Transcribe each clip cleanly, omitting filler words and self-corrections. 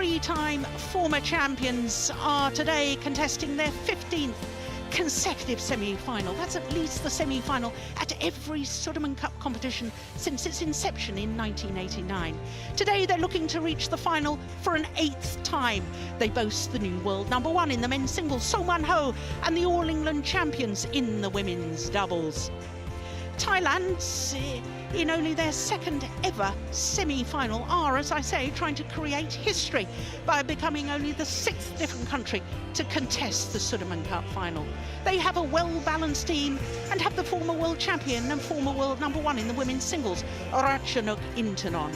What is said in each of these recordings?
three-time former champions are today contesting their 15th consecutive semi-final. That's at least the semi-final at every Sudirman Cup competition since its inception in 1989. Today they're looking to reach the final for an 8th time. They boast the new world #1 in the men's singles, So Man Ho, and the All England champions in the women's doubles. Thailand, in only their second ever semi-final, are, as I say, trying to create history by becoming only the 6th different country to contest the Sudirman Cup final. They have a well-balanced team and have the former world champion and former world #1 in the women's singles, Ratchanok Intanon.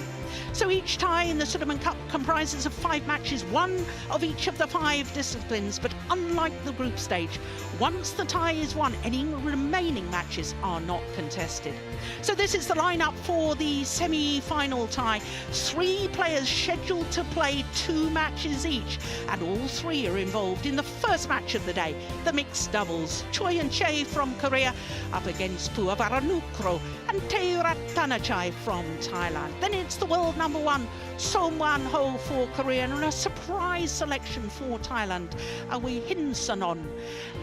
So each tie in the Sudirman Cup comprises of 5 matches, one of each of the 5 disciplines, but unlike the group stage, once the tie is won, any remaining matches are not contested. So this is the lineup for the semi-final tie. 3 players scheduled to play 2 matches each, and all 3 are involved in the first match of the day, the mixed doubles. Choi and Chae from Korea up against Puavaranukro and Taerattanachai from Thailand. Then it's the world #1, So Man Ho for Korea, and a surprise selection for Thailand, Awi Hinsanon.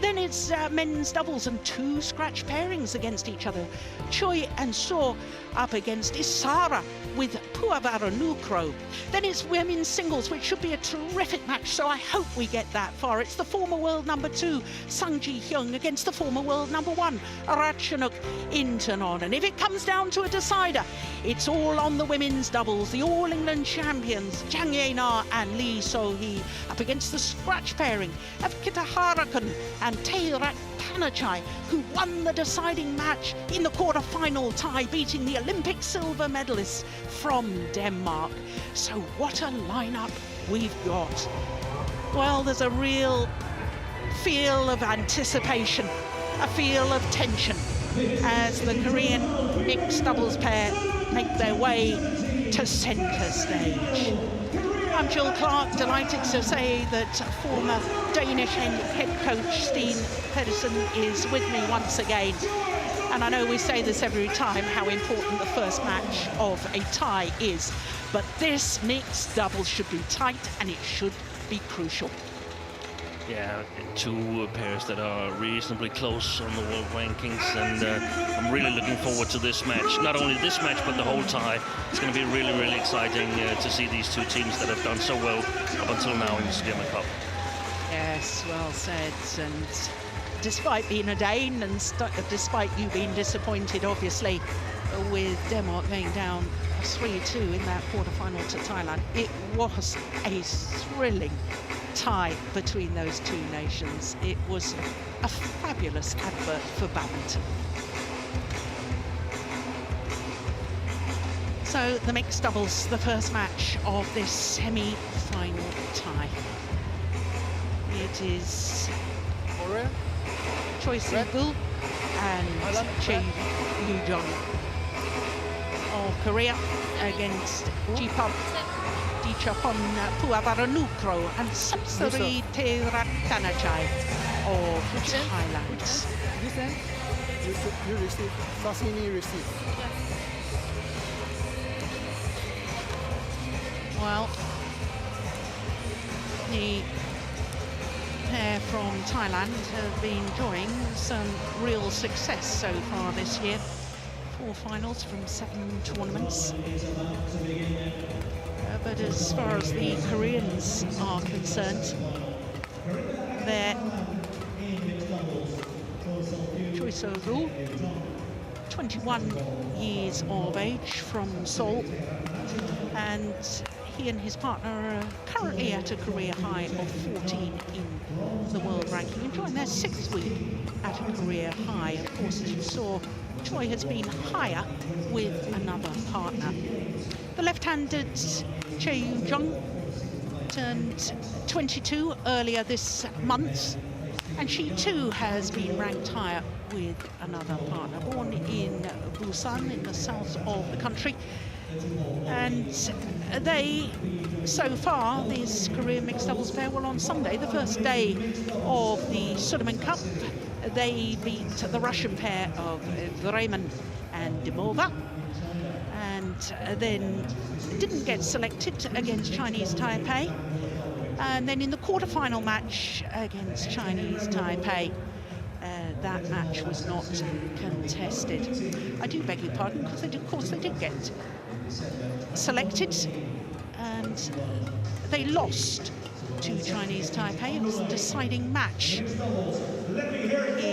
Then it's men's doubles and 2 scratch pairings against each other. Choi and So up against Isara with Puavaranukro. Then it's women's singles, which should be a terrific match, so I hope we get that far. It's the former world #2, Sang Ji-hyung, against the former world #1, Ratchanok Intanon. And if it comes down to a decider, it's all on the women's doubles. The All England champions, Jang Ye-na and Lee So-hee, up against the scratch pairing of Kitahara-kun and Taerattanachai, who won the deciding match in the quarter-final tie, beating the Olympic silver medalists from Denmark. So what a lineup we've got. Well, there's a real feel of anticipation, a feel of tension as the Korean mixed doubles pair make their way to centre stage. I'm Jill Clark, delighted to say that former Danish head coach Steen Pedersen is with me once again. And I know we say this every time, how important the first match of a tie is, but this mixed double should be tight and it should be crucial. Yeah, 2 pairs that are reasonably close on the world rankings, and I'm really looking forward to this match. Not only this match, but the whole tie. It's going to be really, really exciting to see these 2 teams that have done so well up until now in the Sudirman Cup. Yes, well said. And despite being a Dane and despite you being disappointed, obviously, with Denmark going down 3-2 in that quarter-final to Thailand, it was a thrilling tie between those 2 nations. It was a fabulous advert for badminton. So the mixed doubles, the first match of this semi-final tie. It is Choi Si-bul and Chae Yu-jung of Korea against Jipop Dichapon Puavaranukro and Samsuri Taerattanachai of Thailand. This end, you receive, sashimi receive. Well, the pair from Thailand have been enjoying some real success so far this year. 4 finals from 7 tournaments. But as far as the Koreans are concerned, their Choi So-rul, 21 years of age, from Seoul, and he and his partner are currently at a career high of 14 in the world ranking, enjoying their 6th week at a career high. Of course, as you saw, Choi has been higher with another partner. The left-handed Chae Yu-jung turned 22 earlier this month, and she too has been ranked higher with another partner. Born in Busan in the south of the country, and they, so far, this Korean mixed doubles pair, well, on Sunday, the first day of the Sudirman Cup, they beat the Russian pair of Vremen and Dimova, and and then didn't get selected against Chinese Taipei. And then in the quarter-final match against Chinese Taipei, that match was not contested. I do beg your pardon, because of course they did get selected, and they lost to Chinese Taipei. It was the deciding match in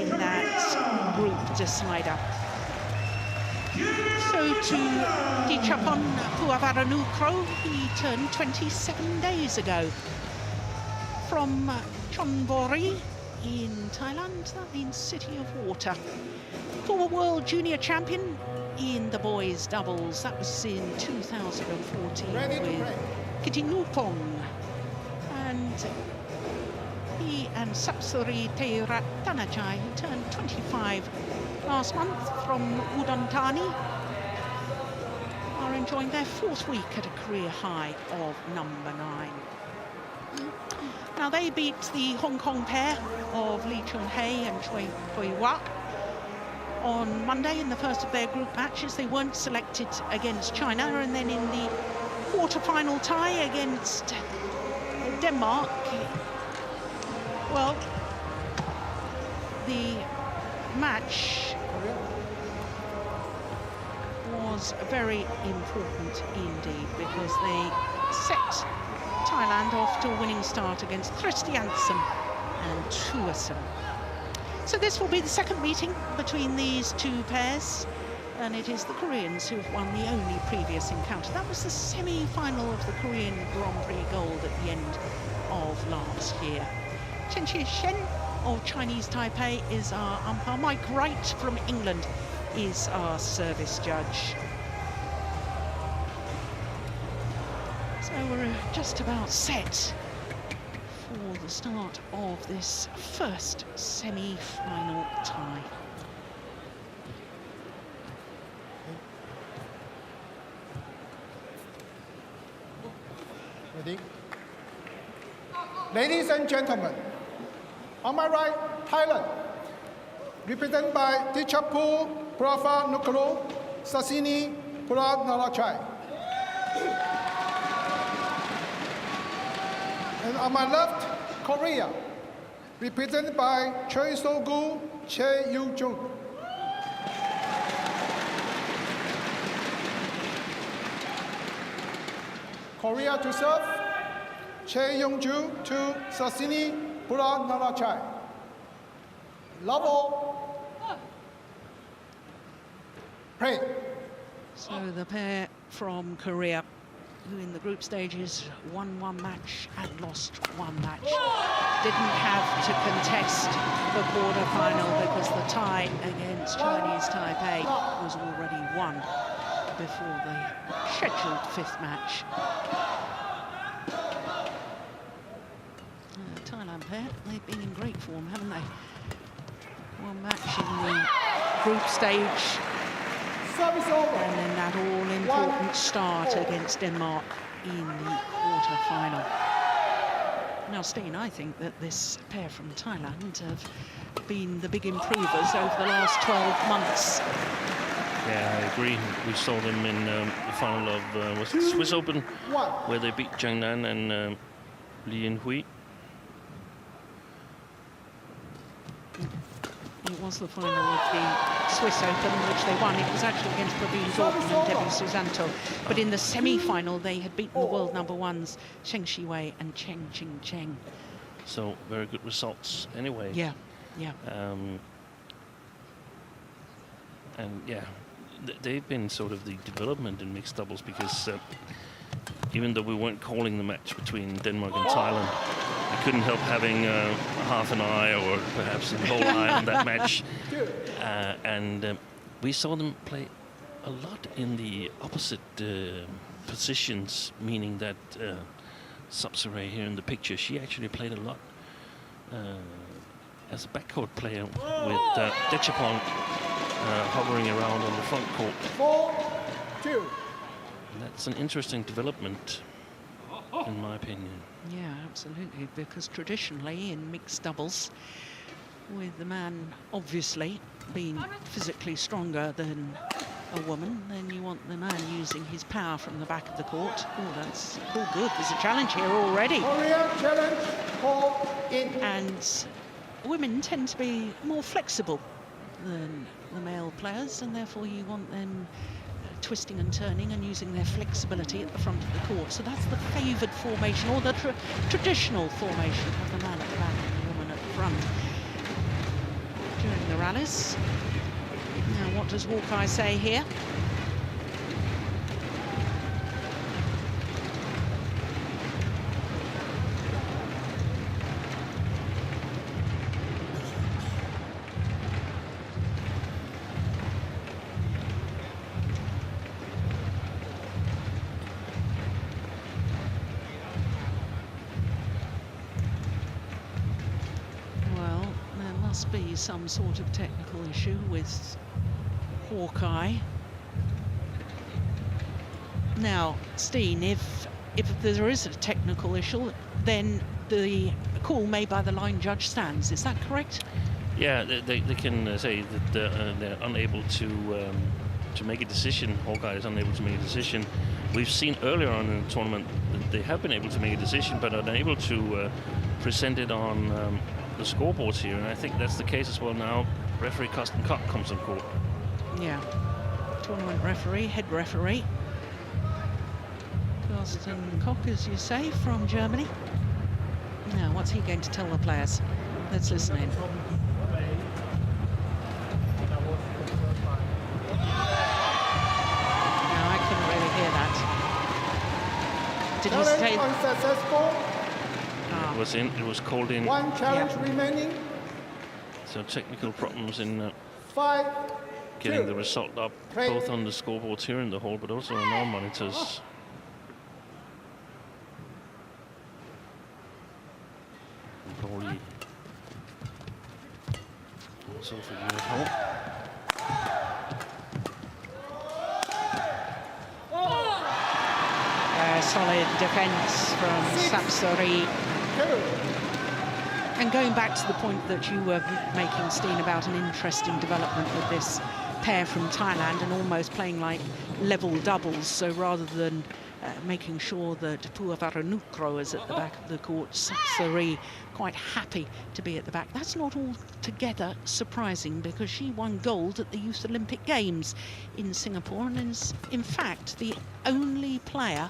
that group decider. So to Dichapon Puavaranukroh, he turned 27 days ago from Chonburi in Thailand. That means City of Water. Former world junior champion in the boys doubles. That was in 2014 with Kitinupong. And he and Sapsuri Terattanachai, who turned 25 last month from Udon Thani, are enjoying their 4th week at a career high of number 9. Now they beat the Hong Kong pair of Lee Chun-hei and Choi Pui-wa on Monday in the first of their group matches. They weren't selected against China, and then in the quarter-final tie against Denmark, well, the match was very important indeed, because they set Thailand off to a winning start against Christiansen and Tuasen. So this will be the second meeting between these two pairs, and it is the Koreans who have won the only previous encounter. That was the semi-final of the Korean Grand Prix Gold at the end of last year. Chen Chi-shen of Chinese Taipei is our umpire. Mike Wright from England is our service judge. So we're just about set for the start of this first semi-final tie. Ready? Ladies and gentlemen, on my right, Thailand, represented by Dichapu Puavaranukroh Sasini Puranarachai. And on my left, Korea, represented by Choi So-gu Che Yu-jung. Korea to serve, Che Yong-ju to Sasini Puranarachai. Love all. Pray. So the pair from Korea, who in the group stages won 1 match and lost 1 match, didn't have to contest the quarter-final because the tie against Chinese Taipei was already won before the scheduled 5th match. Thailand pair, they've been in great form, haven't they? 1 match in the group stage, Service over. and then that all-important start against Denmark in the quarter-final. Now, Steen, I think that this pair from Thailand have been the big improvers over the last 12 months. Yeah, I agree. We saw them in the final of was it Swiss Open, where they beat Jiang Nan and Lien Hui. It was the final of the Swiss Open, which they won. It was actually against Praveen Jordan and Debbie Susanto. But in the semi-final, they had beaten the world #1s, Cheng Shiwei and Cheng Ching Cheng. So very good results anyway. Yeah, yeah. And yeah, they've been sort of the development in mixed doubles, because even though we weren't calling the match between Denmark and Thailand, I couldn't help having half an eye, or perhaps a whole eye, on that match. And we saw them play a lot in the opposite positions, meaning that Sapsuri here in the picture, she actually played a lot as a backcourt player with Dichapon hovering around on the front court. 4-2. And that's an interesting development, in my opinion. Yeah, absolutely, because traditionally in mixed doubles, with the man obviously being physically stronger than a woman, then you want the man using his power from the back of the court. Oh, that's all good. There's a challenge here already. Korea challenge call in. And women tend to be more flexible than the male players, and therefore you want them twisting and turning and using their flexibility at the front of the court. So that's the favoured formation, or the traditional formation of the man at the back and the woman at the front during the rallies. Now, what does Hawkeye say here? Be some sort of technical issue with Hawkeye. Now, Steen, if there is a technical issue, then the call made by the line judge stands. Is that correct? Yeah, they can say that they're unable to make a decision. Hawkeye is unable to make a decision. We've seen earlier on in the tournament that they have been able to make a decision, but are unable to present it on the scoreboards here, and I think that's the case as well now. Referee Carsten Koch comes on court. Yeah, tournament referee, head referee. Carsten Koch, as you say, from Germany. Now, what's he going to tell the players? Let's listen in. Now I couldn't really hear that. Did he say unsuccessful? It was called in. One challenge remaining. So technical problems in 5, getting the result up, Play. both on the scoreboards here in the hall, but also on our monitors. Probably also for you at home. solid defence from Sapsari. And going back to the point that you were making, Steen, about an interesting development with this pair from Thailand and almost playing like level doubles, so rather than making sure that Puavaranukro is at the back of the court, Sapsari quite happy to be at the back. That's not altogether surprising because she won gold at the Youth Olympic Games in Singapore and is in fact the only player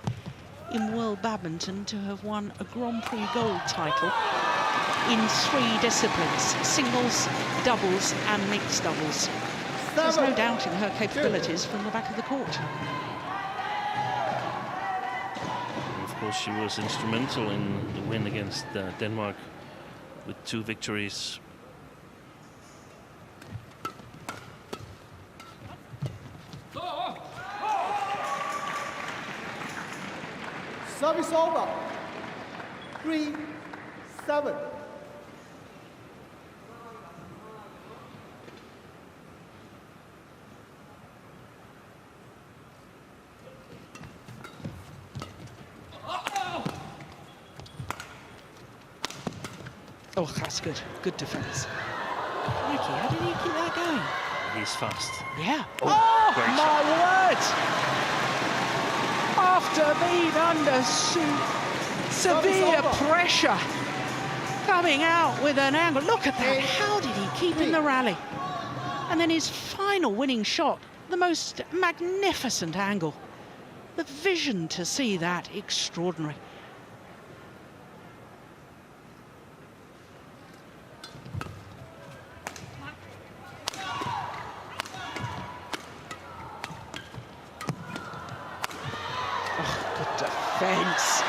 in world badminton to have won a Grand Prix gold title in 3 disciplines: singles, doubles and mixed doubles. There's no doubting her capabilities from the back of the court. Of course, she was instrumental in the win against Denmark with 2 victories. Service over. 3-7. Oh, that's good. Good defence. Crikey, how did he keep that going? He's fast. Yeah. Oh, great my shot. word! After being under severe pressure, coming out with an angle. Look at that. How did he keep in the rally? And then his final winning shot, the most magnificent angle. The vision to see that, extraordinary. Defence.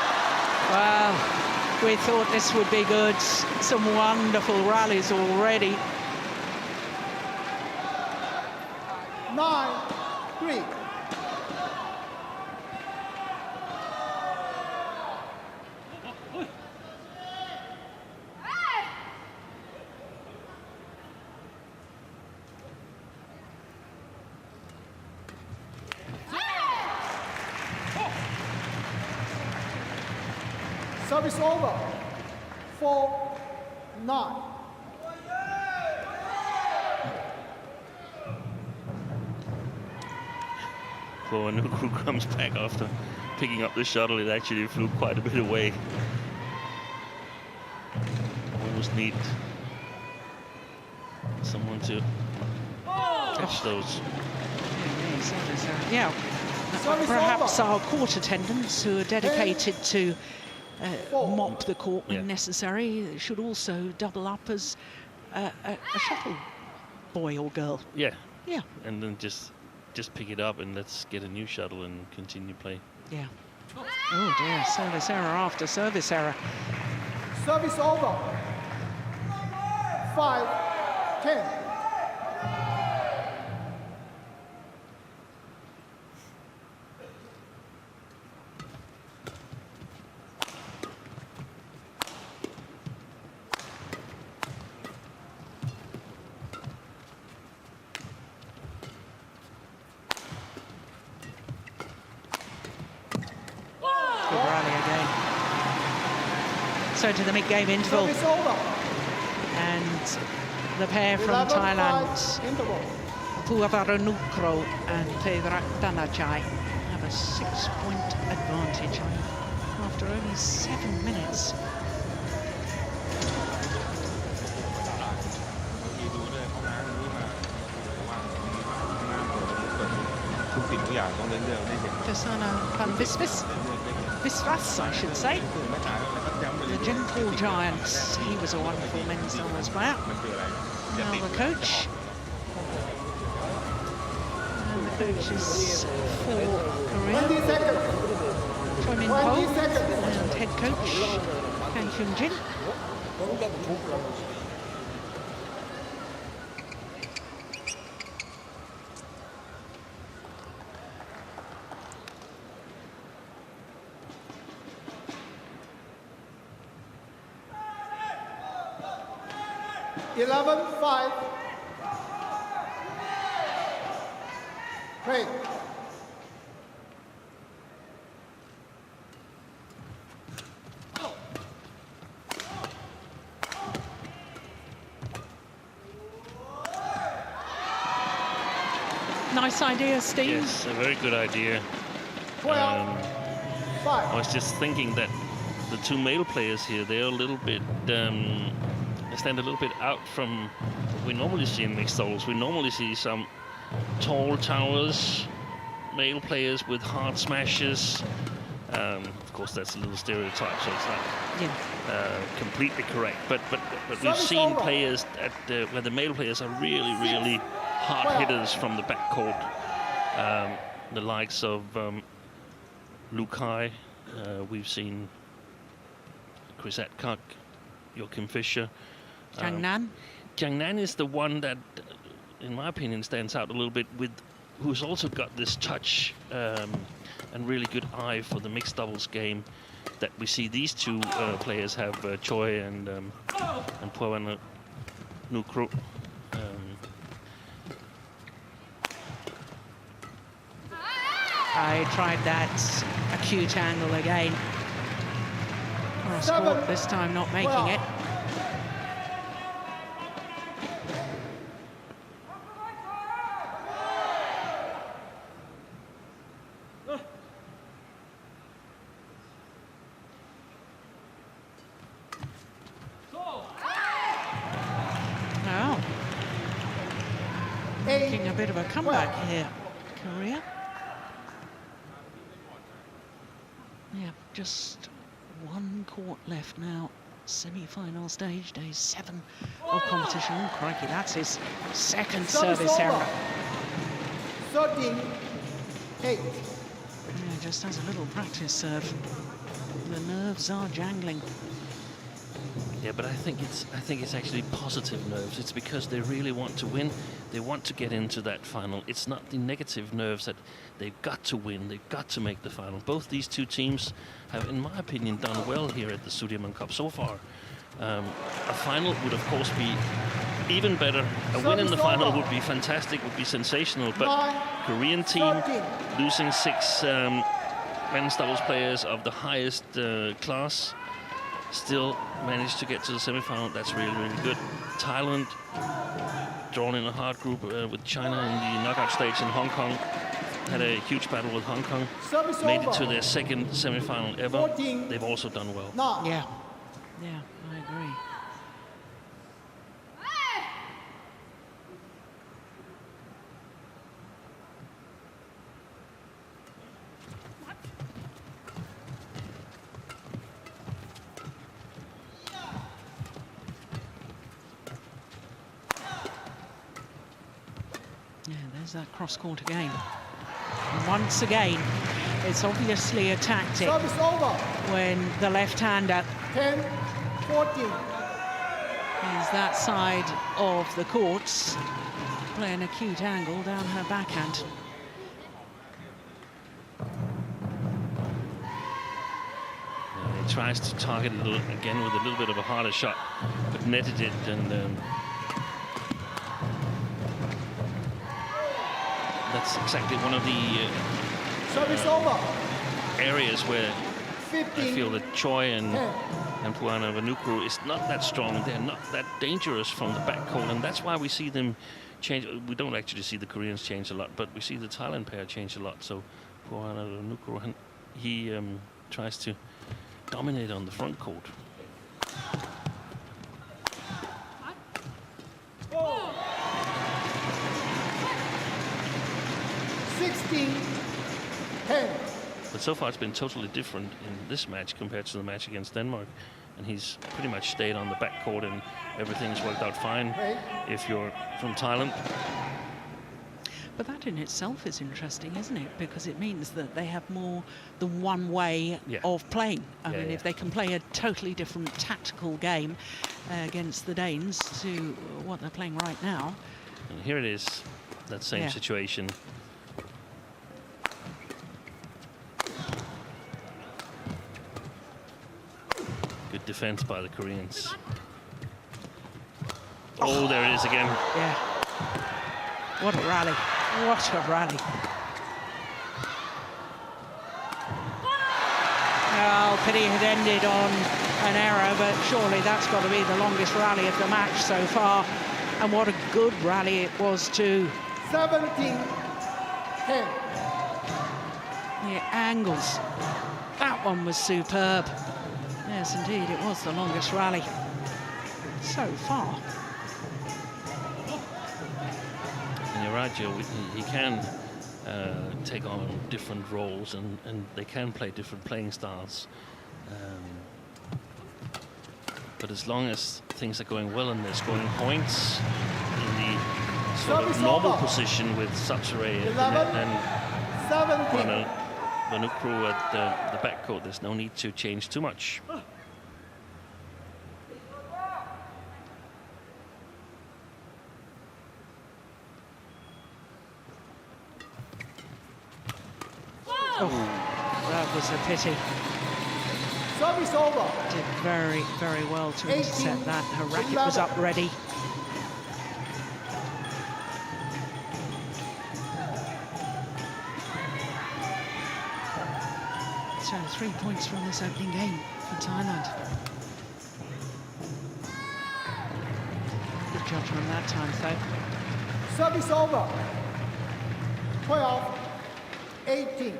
Well, we thought this would be good. Some wonderful rallies already. 9-3. Service over. 4-9. Nukro, and Nukro comes back after picking up the shuttle. It actually flew quite a bit away. Almost need someone to catch those. Yeah, perhaps our court attendants who are dedicated to mop the court when necessary should also double up as a shuttle boy or girl. Yeah. Yeah. And then just pick it up and let's get a new shuttle and continue play. Yeah. Oh dear, service error after service error. Service over. 5-10. So to the mid-game interval, and the pair from Thailand, Puavara Nukro and Pedrak Danachai, have a 6-point advantage after only 7 minutes. Jasana van Visvas, I should say. The gentle giants. He was a wonderful men's doubles player. Now the coach. And the coach is for Korea. 20 seconds. Choi Min Ho and head coach Kang Hyun Jin. 11-5. Play. Nice idea, Steve. Yes, a very good idea. 12-5. I was just thinking that the two male players here, they're a little bit, they stand a little bit out from what we normally see in mixed doubles. We normally see some tall towers, male players with hard smashes. Of course, that's a little stereotype, so it's not completely correct. But we've seen players where the male players are really, really hard hitters from the backcourt. The likes of Lukai, we've seen Chris Adcock, Joachim Fischer. Jiang Nan. Jiang Nan is the one that, in my opinion, stands out a little bit, who's also got this touch and really good eye for the mixed doubles game that we see these two players have, Choi and Puavara Nukro. I tried that acute angle again. Cross court this time, not making it. Now, making a bit of a comeback here, Korea. Yeah, just one court left now. Semi-final stage, day 7 of competition. Oh, crikey, that's his second service error. 13-8. Yeah, just has a little practice serve. The nerves are jangling. Yeah, but I think it's actually positive nerves. It's because they really want to win. They want to get into that final. It's not the negative nerves that they've got to win. They've got to make the final. Both these two teams have, in my opinion, done well here at the Sudirman Cup so far. A final would, of course, be even better. A win in the final would be fantastic, would be sensational. But Korean team losing 6 men's doubles players of the highest class, still managed to get to the semi-final. That's really, really good. Thailand drawn in a hard group with China in the knockout stage in Hong Kong. had a huge battle with Hong Kong, Service made it over. to their second semi-final ever. 14. They've also done well. Nine. Yeah, yeah, I agree. Yeah, there's that cross-court again. And once again, it's obviously a tactic Service over. when the left-hander 10, 14. is that side of the courts, playing an acute angle down her backhand. He tries to target it again with a little bit of a harder shot, but netted it, and that's exactly one of the Service over. areas where I 15. feel that Choi and 10. Puana Vanukru is not that strong. They're not that dangerous from the backcourt, and that's why we see them change. We don't actually see the Koreans change a lot, but we see the Thailand pair change a lot. So Puana Vanukru, he tries to dominate on the front court. Oh. 16, 10. But so far it's been totally different in this match compared to the match against Denmark. And he's pretty much stayed on the backcourt and everything's worked out fine if you're from Thailand. But that in itself is interesting, isn't it? Because it means that they have more than one way of playing. I mean, if they can play a totally different tactical game against the Danes to what they're playing right now. And here it is, that same situation. Good defense by the Koreans. Oh, there it is again. Yeah. What a rally. What a rally. Oh, pity it had ended on an error, but surely that's got to be the longest rally of the match so far. And what a good rally it was too. 17, 10. The angles. That one was superb. Yes, indeed, it was the longest rally so far. And you're right, Joe, he can take on different roles and they can play different playing styles. But as long as things are going well and they're scoring points in the sort of normal position with Sapsiree and Vanukru at the backcourt, there's no need to change too much. Oh, that was a pity. Service over. Did very, very well to intercept that. Her racket was up ready. So 3 points from this opening game for Thailand. Good judgment that time, though. Service over. 12, 18.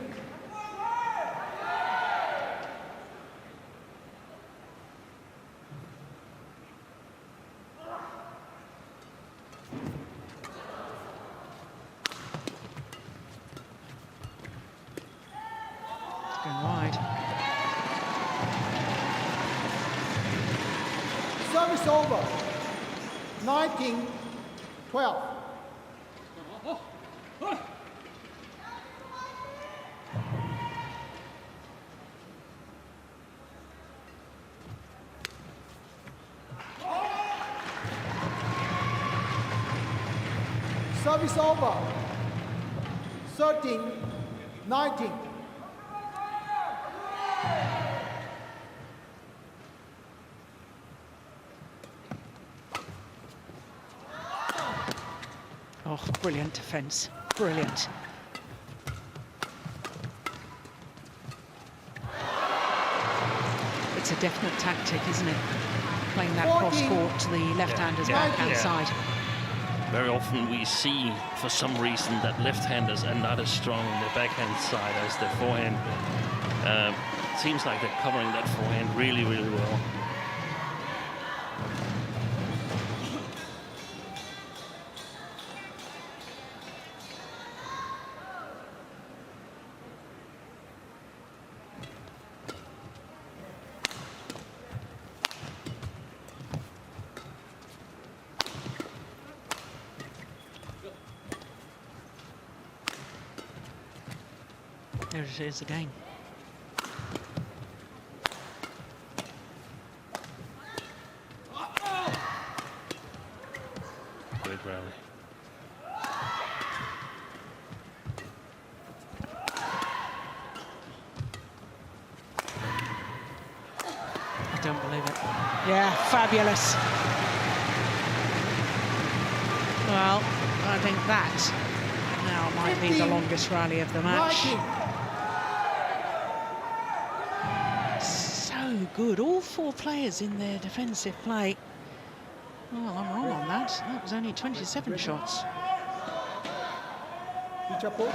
Going wide. Service over. 19, 12. Service over. 13, 19. Oh, brilliant defense. Brilliant. It's a definite tactic, isn't it? Playing that cross court to the left-hander's backhand side. very often we see, for some reason, that left-handers are not as strong on their backhand side as their forehand. Seems like they're covering that forehand really, really well. There it is again. Great rally. I don't believe it. Yeah, fabulous. Well, I think that now might be the longest rally of the match. So good. All four players in their defensive play. Well, I'm wrong on that. That was only 27 shots. Pichapo.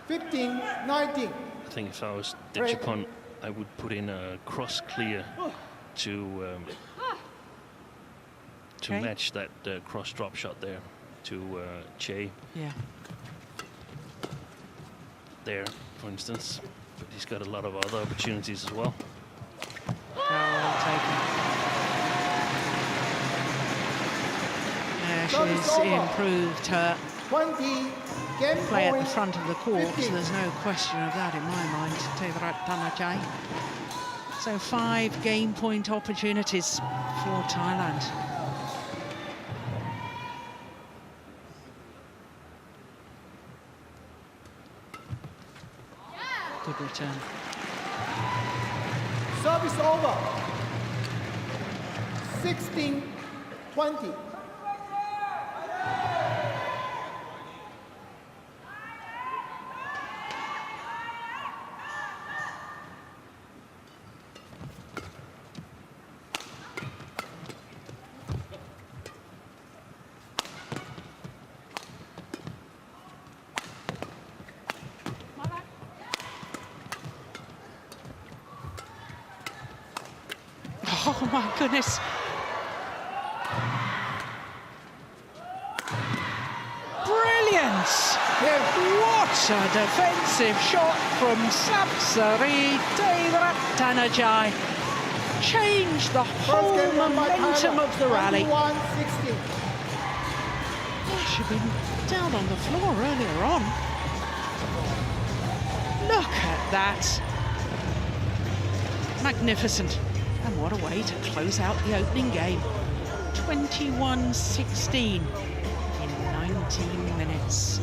15-19. I think if I was Dechapon, I would put in a cross clear to Okay. match that cross drop shot there to Che Yeah. there, for instance. But he's got a lot of other opportunities as well. Well taken. Yeah, she's improved her 20 game play at the points. front of the court. 15. There's no question of that in my mind. Tevarat Tanajai. So 5 game point opportunities for Thailand. Good return. Service over. 16-20. Oh my goodness. Brilliant! What a defensive shot from Sapsari Tevarat. Changed the whole momentum of the rally. 21-16. She'd been down on the floor earlier on. Look at that. Magnificent. And what a way to close out the opening game. 21-16 in 19 minutes.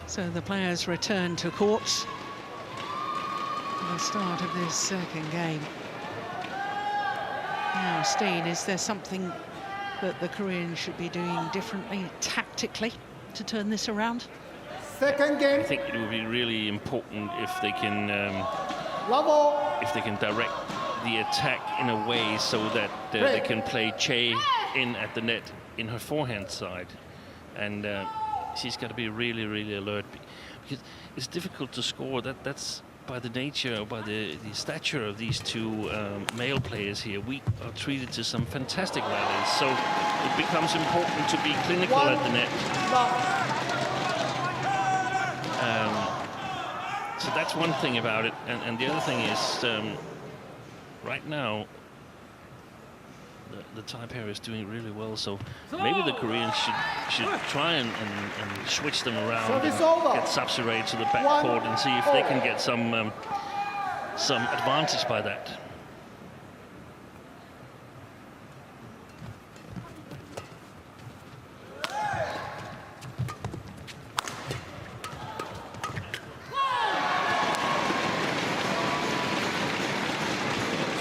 So the players return to court. the start of this second game. Now, Steen, is there something that the Koreans should be doing differently tactically to turn this around? Second game. I think it would be really important if they can direct the attack in a way so that they can play Che in at the net in her forehand side, and she's got to be really, really alert, because it's difficult to score. That's by the nature, by the stature of these two male players here. We are treated to some fantastic rallies, so it becomes important to be clinical at the net. So that's one thing about it, and the other thing is right now the Thai pair is doing really well, so maybe the Koreans should try and switch them around and get Sapsiree to the backcourt and see if they can get some advantage by that.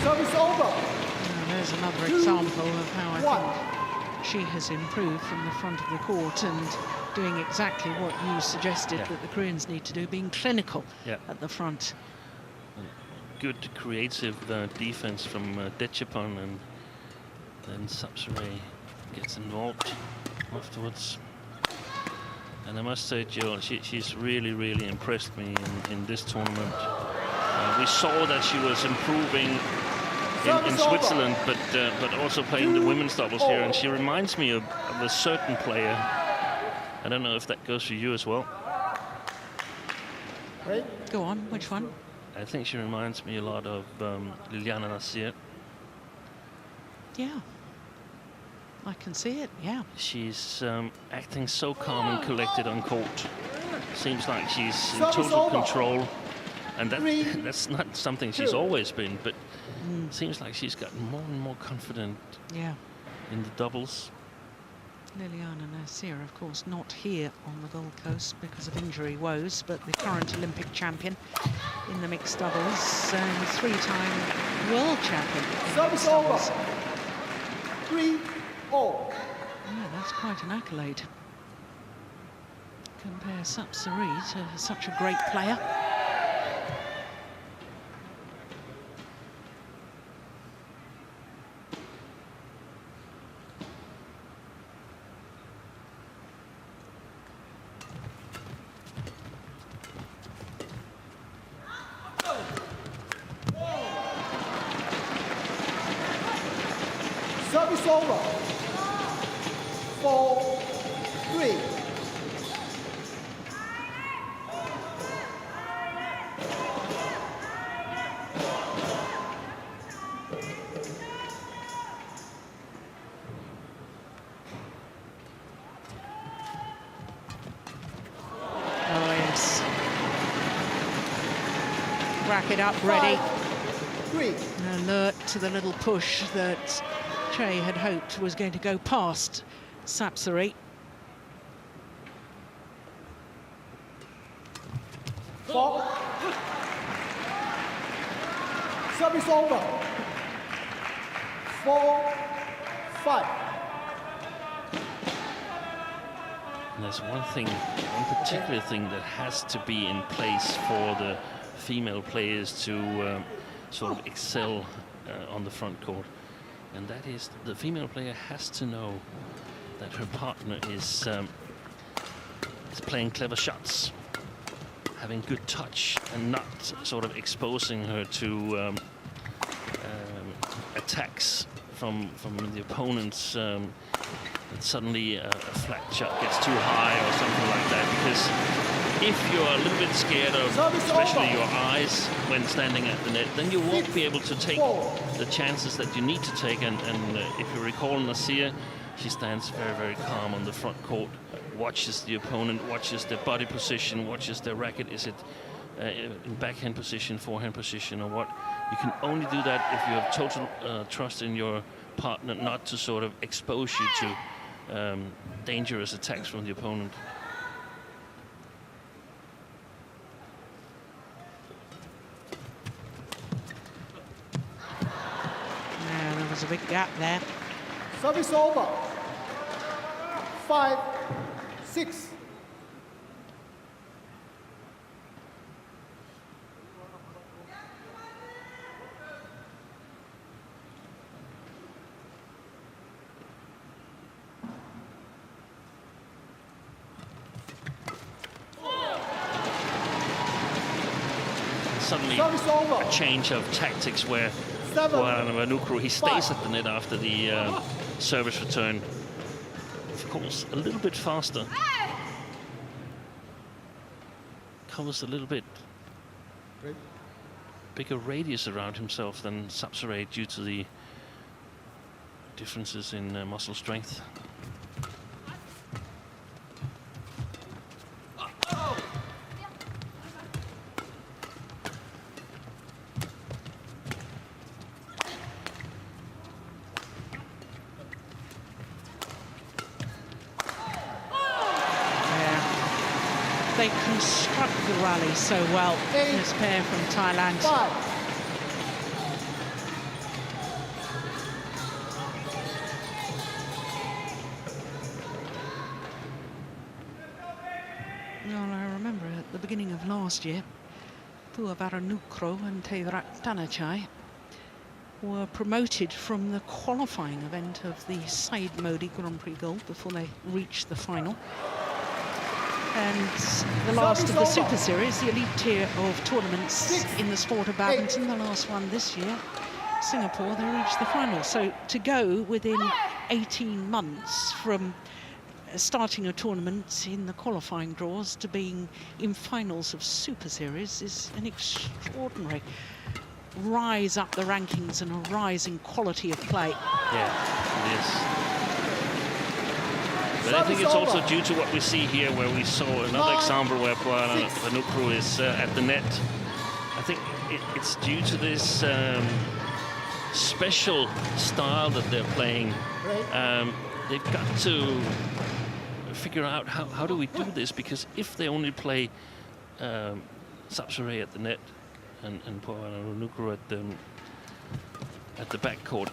Service over. There's another example of how I think she has improved from the front of the court and doing exactly what you suggested that the Koreans need to do, being clinical at the front. Good creative defense from Dechapon, and then Sapsiree gets involved afterwards. And I must say, Jill, she's really, really impressed me in this tournament. We saw that she was improving in Switzerland, but also playing the women's doubles here, and she reminds me of a certain player. I don't know if that goes for you as well. Go on, which one? I think she reminds me a lot of Liliana Nasir. Yeah, I can see it, yeah. She's acting so calm and collected on court. Seems like she's in total control. And that's not something she's always been, but seems like she's gotten more and more confident in the doubles. Liliana Nasir, of course, not here on the Gold Coast because of injury woes, but the current Olympic champion in the mixed doubles and three-time world champion. Service over. 3-0. Yeah, that's quite an accolade. Compare Sapsiree to such a great player. Service over. 4-3. Oh, yes. Racket up, ready. 5-3. Alert to the little push that Che had hoped was going to go past Sapsiree. 4. Service over. 4-5. There's one particular thing that has to be in place for the female players to sort of excel on the front court. And that is, the female player has to know that her partner is playing clever shots, having good touch, and not sort of exposing her to attacks from the opponents. That suddenly a flat shot gets too high or something like that. Because if you're a little bit scared of, especially your eyes when standing at the net, then you won't be able to take the chances that you need to take. And if you recall Nasir, she stands very, very calm on the front court, watches the opponent, watches their body position, watches their racket. Is it in backhand position, forehand position, or what? You can only do that if you have total trust in your partner not to sort of expose you to dangerous attacks from the opponent. big gap there. Service over. 5-6. Suddenly a change of tactics where Vanukru, he stays at the net after the service return. Of course, a little bit faster. Covers a little bit bigger radius around himself than Sapsiree due to the differences in muscle strength. They construct the rally so well, this pair from Thailand. 5. Well, I remember at the beginning of last year, Pua Varanukroh and Tevrak Tanachai were promoted from the qualifying event of the Said Modi Grand Prix Gold before they reached the final. And the last of the Super Series, the elite tier of tournaments in the sport of badminton, the last one this year, Singapore, they reached the final. So to go within 18 months from starting a tournament in the qualifying draws to being in finals of Super Series is an extraordinary rise up the rankings and a rise in quality of play. Yeah, it is. But I think it's also due to what we see here, where we saw another example where Vanukroh is at the net. I think it's due to this special style that they're playing. They've got to figure out how do we do this, because if they only play Sapsiree at the net and Vanukroh at the backcourt,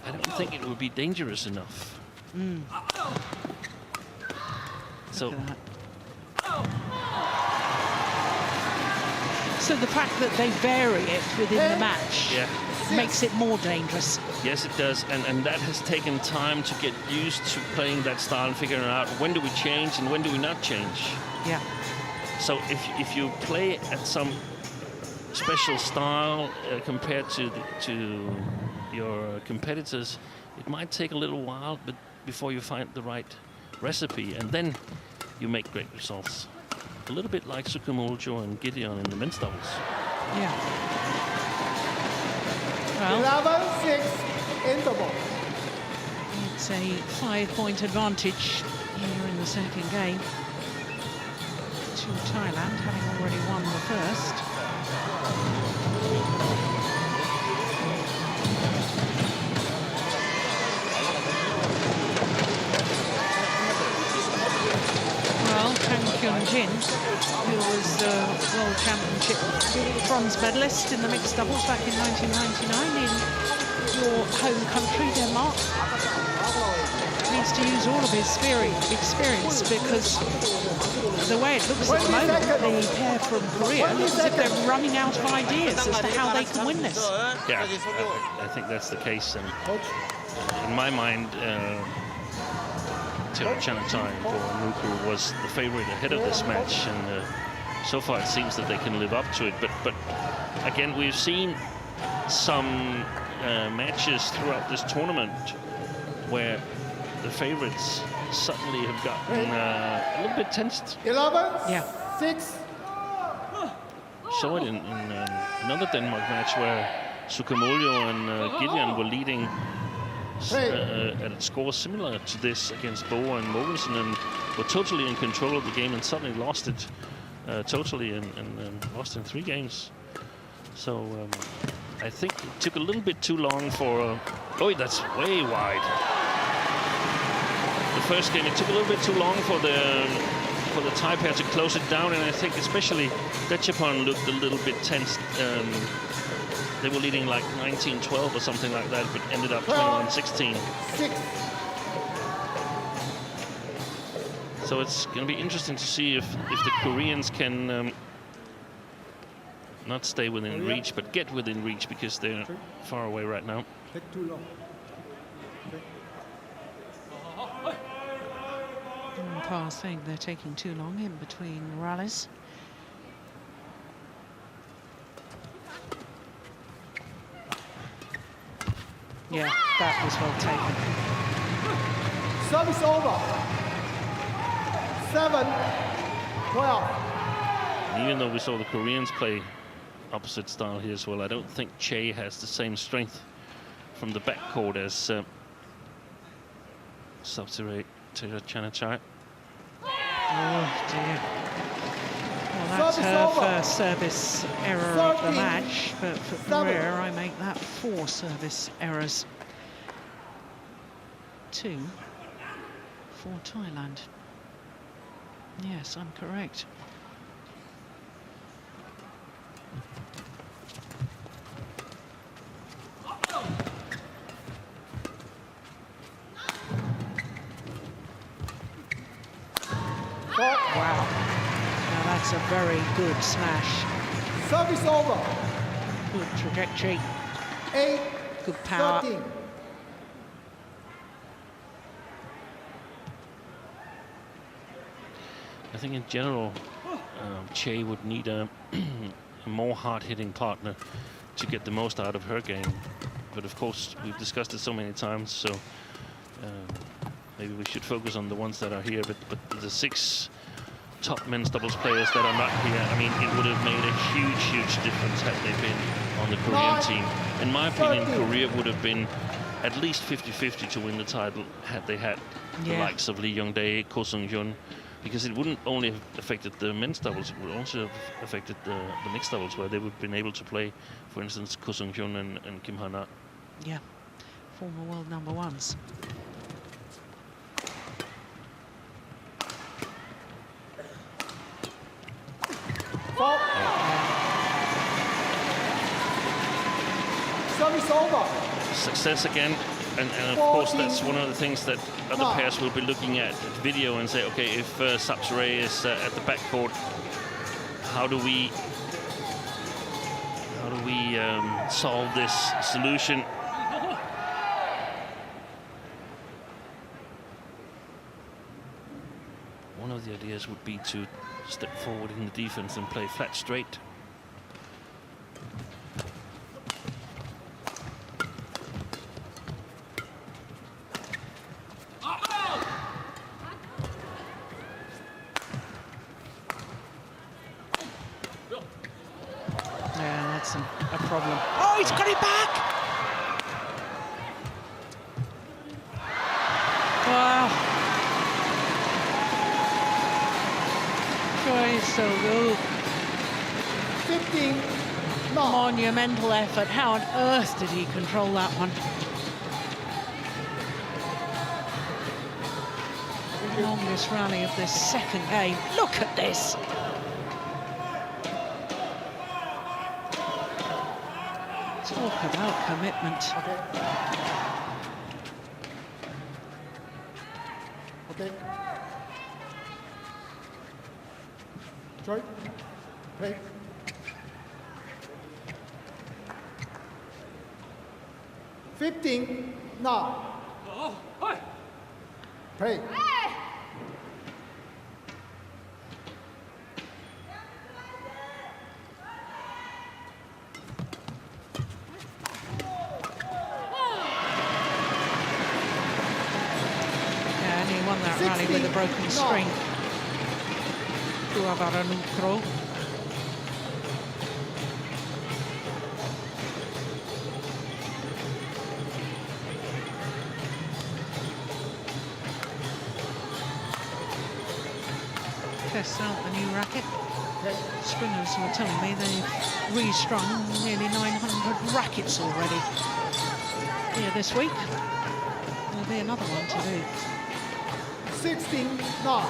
I don't think it would be dangerous enough. So the fact that they vary it within the match makes it more dangerous. Yes, it does, and that has taken time to get used to playing that style and figuring out when do we change and when do we not change. Yeah. So if you play at some special style compared to your competitors, it might take a little while, but before you find the right recipe, and then you make great results. A little bit like Sudirman and Gideon in the men's doubles. Yeah. Well, 11-6 interval. It's a 5-point advantage here in the second game to Thailand, having already won the first. Jin, who was the World Championship bronze medalist in the mixed doubles back in 1999 in your home country, Denmark, needs to use all of his experience, because the way it looks at the moment, the pair from Korea looks as if they're running out of ideas as to how they can win this. Yeah, I think that's the case. And in my mind, Chanatai for Vanukroh was the favorite ahead of this match, and so far it seems that they can live up to it. But again, we've seen some matches throughout this tournament where the favorites suddenly have gotten a little bit tensed. 11-6. Saw it in another Denmark match where Sudirman and Gideon were leading at a score similar to this against Bo and Mogensen, and were totally in control of the game and suddenly lost it totally and lost in 3 games. So I think it took a little bit too long for... oh, that's way wide. The first game, it took a little bit too long for the Thai pair to close it down, and I think especially Dechapon looked a little bit tensed they were leading like 19-12 or something like that, but ended up 21-16. 6. So it's going to be interesting to see if the Koreans can not stay within reach, but get within reach, because they're far away right now. Take too long. Parr saying they're taking too long in between rallies. Yeah, that was well taken. Service over. 7, 12. And even though we saw the Koreans play opposite style here as well, I don't think Che has the same strength from the backcourt as Subsidiary Chanachai. Oh dear. Well, that's her first service error of the match, but for Korea, I make that 4 service errors. 2 for Thailand. Yes, I'm correct. Wow. Now that's a very good smash. Service over. Good trajectory. 8, Good power. 13. I think in general, Che would need a more hard-hitting partner to get the most out of her game. But of course, we've discussed it so many times, so maybe we should focus on the ones that are here. But the 6 top men's doubles players that are not here, I mean, it would have made a huge difference had they been on the Korean team. In my opinion, Korea would have been at least 50-50 to win the title had they had the likes of Lee Young-dae, Ko Sung-hyun, because it wouldn't only have affected the men's doubles, it would also have affected the mixed doubles, where they would have been able to play, for instance, Ko Sung-hyun and Kim Ha-na. Yeah, former world number 1s. Service over. Success again, and of course that's one of the things that other pairs will be looking at video and say, okay, if Subsidiary is at the backcourt, how do we solve this solution? One of the ideas would be to step forward in the defense and play flat straight. Yeah, that's a problem. Oh, he's got it back! Wow. Choi So-gu. 15, Monumental effort. How on earth did he control that one? Longest rally of this second game. Look at this. Talk about commitment. Okay. Choi, play. Fifteen, now. Play. And he won that rally with a broken string. Neutral. Test out the new racket. Stringers were telling me they've restrung nearly 900 rackets already here this week. There'll be another one to do. 16, now.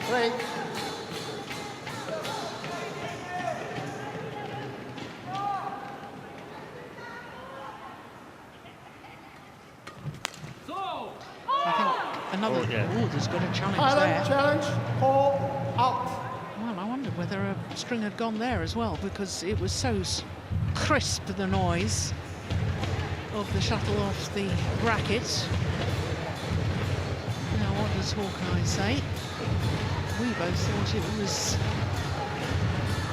Play. Yeah. Oh, there's got a challenge Thailand there. challenge, call out. Well, I wondered whether a string had gone there as well, because it was so crisp, the noise of the shuttle off the bracket. Now, what does Hawkeye say? We both thought it was...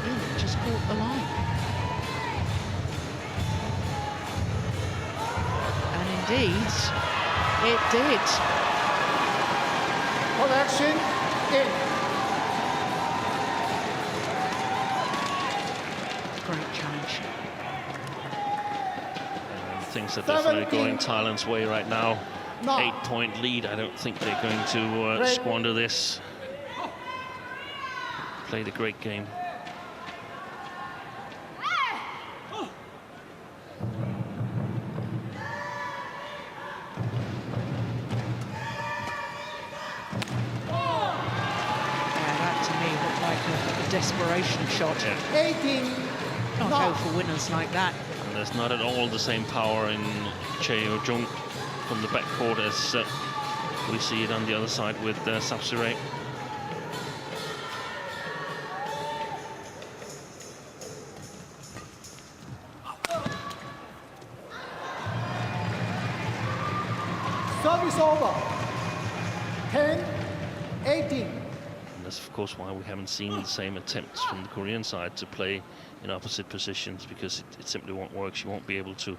it just caught the line. And indeed, it did. Correction, in. Great challenge. Things are definitely 17. going Thailand's way right now. No. 8-point lead. I don't think they're going to squander this. Played a great game. Desperation shot. Yeah. 18. Can't go for winners like that. And there's not at all the same power in Che Jung from the backcourt as we see it on the other side with Sapsiree. Service over. 10-18. That's of course why we haven't seen the same attempts from the Korean side to play in opposite positions, because it simply won't work. She won't be able to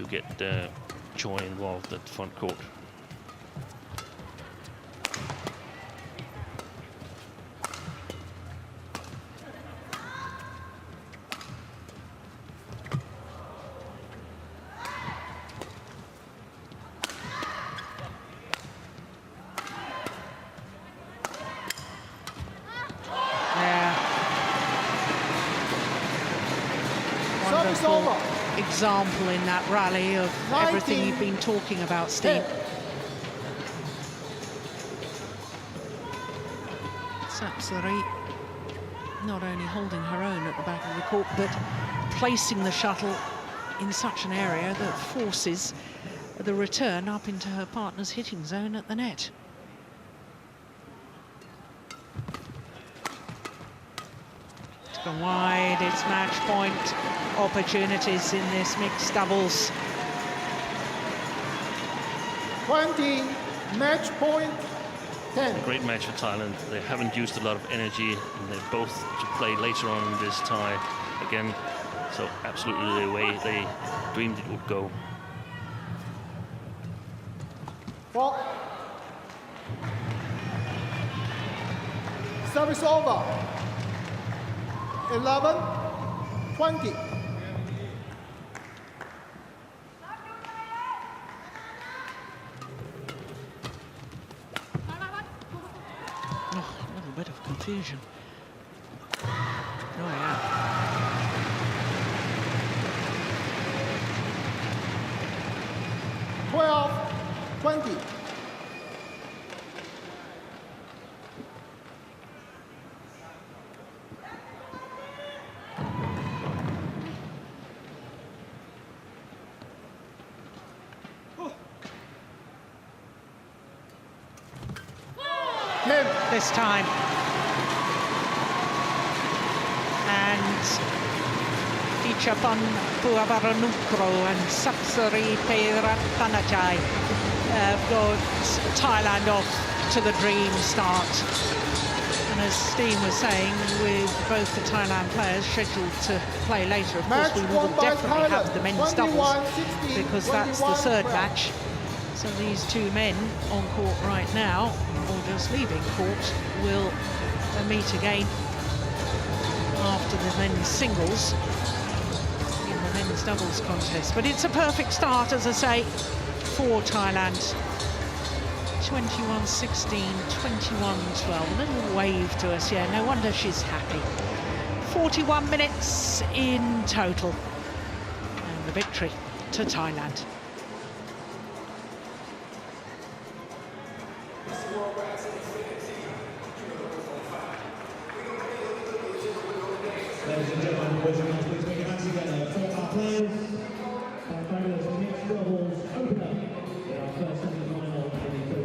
get Choi involved at front court. Example in that rally of 19. everything you've been talking about, Steve. Sapsiree not only holding her own at the back of the court, but placing the shuttle in such an area that forces the return up into her partner's hitting zone at the net. It's gone wide, it's match point. Opportunities in this mixed doubles. 20, match point, 10. A great match for Thailand. They haven't used a lot of energy, and they're both to play later on in this tie again. So absolutely the way they dreamed it would go. 4. Service over. 11-20. A little bit of confusion. Oh, yeah. $12-20. This time. And Ichapan Puavaranukro and Sapsiree Peiratanajai got Thailand off to the dream start. And as Steve was saying, with both the Thailand players scheduled to play later, of course we will definitely have the men's doubles, because that's the third match. So these two men on court right now, or just leaving court, will meet again after the men's singles in the men's doubles contest. But it's a perfect start, as I say, for Thailand. 21-16, 21-12. A little wave to us, yeah, no wonder she's happy. 41 minutes in total. And the victory to Thailand. Ladies and gentlemen, boys and girls, please make your hands together for our players. Our fabulous mixed doubles opener in our first semi-final in the